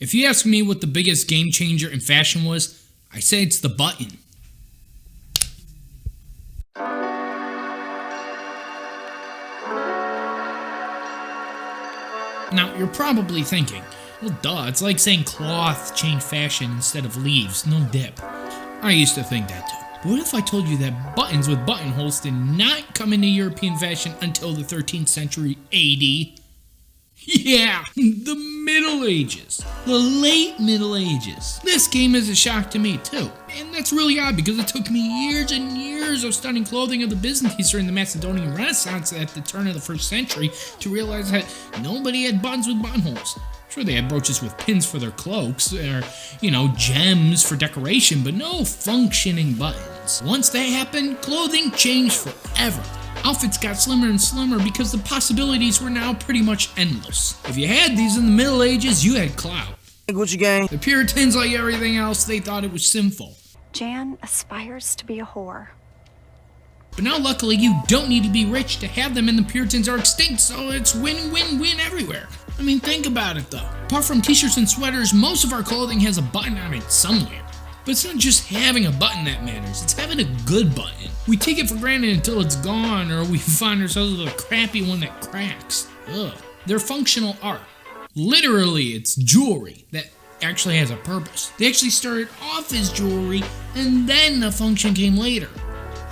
If you ask me what the biggest game changer in fashion was, I say it's the button. Now, you're probably thinking, well, duh, it's like saying cloth changed fashion instead of leaves, no dip. I used to think that too. But what if I told you that buttons with buttonholes did not come into European fashion until the 13th century AD? Yeah, the Middle Ages. The late Middle Ages. This came as a shock to me too. And that's really odd because it took me years and years of studying clothing of the Byzantines during the Macedonian Renaissance at the turn of the 1st century to realize that nobody had buttons with buttonholes. Sure, they had brooches with pins for their cloaks, or, gems for decoration, but no functioning buttons. Once that happened, clothing changed forever. Outfits got slimmer and slimmer because the possibilities were now pretty much endless. If you had these in the Middle Ages, you had clout. Gucci gang. The Puritans, like everything else, they thought it was sinful. Jan aspires to be a whore. But now luckily you don't need to be rich to have them, and the Puritans are extinct, so it's win-win-win everywhere. I mean, think about it though. Apart from t-shirts and sweaters, most of our clothing has a button on it somewhere. But it's not just having a button that matters, it's having a good button. We take it for granted until it's gone, or we find ourselves with a crappy one that cracks. Ugh. They're functional art. Literally, it's jewelry that actually has a purpose. They actually started off as jewelry, and then the function came later.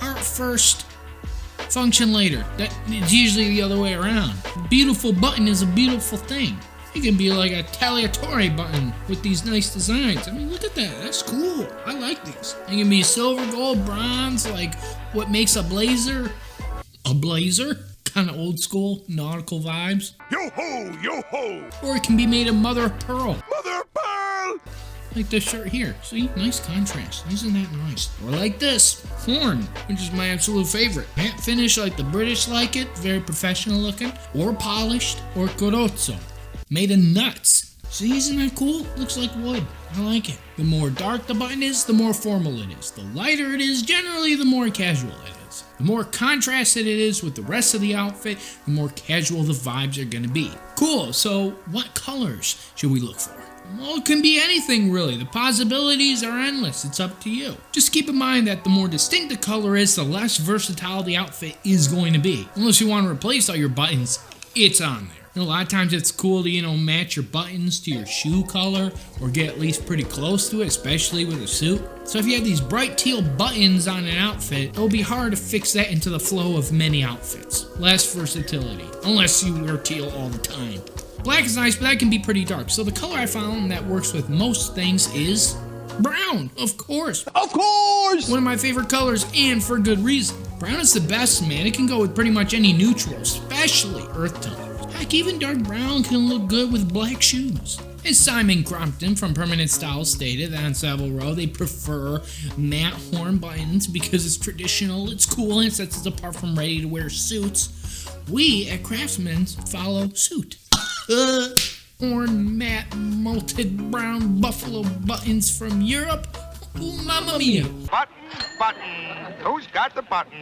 Art first, function later. It's usually the other way around. A beautiful button is a beautiful thing. It can be like a tagliatore button with these nice designs. I mean, look at that. That's cool. I like these. It can be silver, gold, bronze, like what makes a blazer. A blazer? Kind of old school, nautical vibes. Yo-ho, yo-ho! Or it can be made of mother of pearl. Mother of pearl! Like this shirt here. See? Nice contrast. Isn't that nice? Or like this. Horn, which is my absolute favorite. Matte finish like the British like it. Very professional looking. Or polished. Or carrozzo. Made of nuts. See, isn't that cool? Looks like wood. I like it. The more dark the button is, the more formal it is. The lighter it is, generally the more casual it is. The more contrasted it is with the rest of the outfit, the more casual the vibes are going to be. Cool, so what colors should we look for? Well, it can be anything really. The possibilities are endless. It's up to you. Just keep in mind that the more distinct the color is, the less versatile the outfit is going to be. Unless you want to replace all your buttons, it's on there. A lot of times it's cool to, match your buttons to your shoe color or get at least pretty close to it, especially with a suit. So if you have these bright teal buttons on an outfit, it'll be hard to fix that into the flow of many outfits. Less versatility, unless you wear teal all the time. Black is nice, but that can be pretty dark. So the color I found that works with most things is brown, of course. Of course! One of my favorite colors, and for good reason. Brown is the best, man. It can go with pretty much any neutral, especially earth tone. Heck, even dark brown can look good with black shoes. As Simon Crompton from Permanent Style stated on Savile Row, they prefer matte horn buttons because it's traditional, it's cool, and it sets us apart from ready-to-wear suits. We at Craftsman follow suit. Horn matte malted brown buffalo buttons from Europe. Ooh, mamma mia. Button. Who's got the button?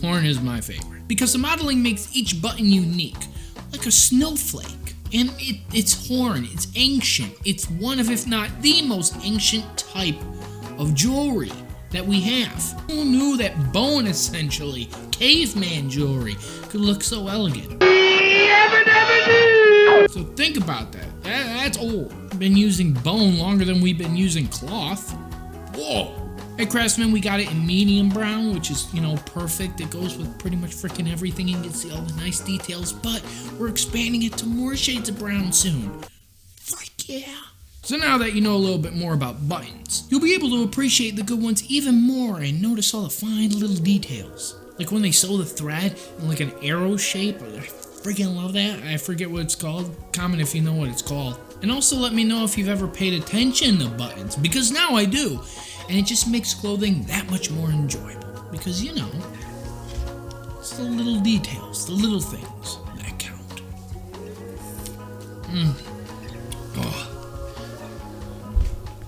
Horn is my favorite because the modeling makes each button unique. Like a snowflake. And it's horn, it's ancient. It's one of, if not the most ancient type of jewelry that we have. Who knew that bone, essentially, caveman jewelry, could look so elegant? Never knew! So think about that. That's old. We've been using bone longer than we've been using cloth. Whoa! At Craftsman, we got it in medium brown, which is, perfect. It goes with pretty much freaking everything and you can see all the nice details, but we're expanding it to more shades of brown soon. Frick yeah! So now that you know a little bit more about buttons, you'll be able to appreciate the good ones even more and notice all the fine little details. Like when they sew the thread in like an arrow shape. I freaking love that. I forget what it's called. Comment if you know what it's called. And also let me know if you've ever paid attention to buttons, because now I do. And it just makes clothing that much more enjoyable. Because, it's the little details, the little things that count. Oh.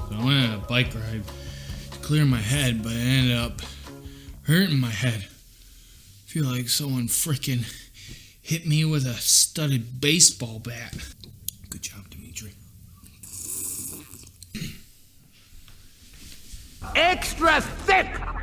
So I went on a bike ride to clear my head, but it ended up hurting my head. I feel like someone freaking hit me with a studded baseball bat. Good job, Demetrios. extra thick.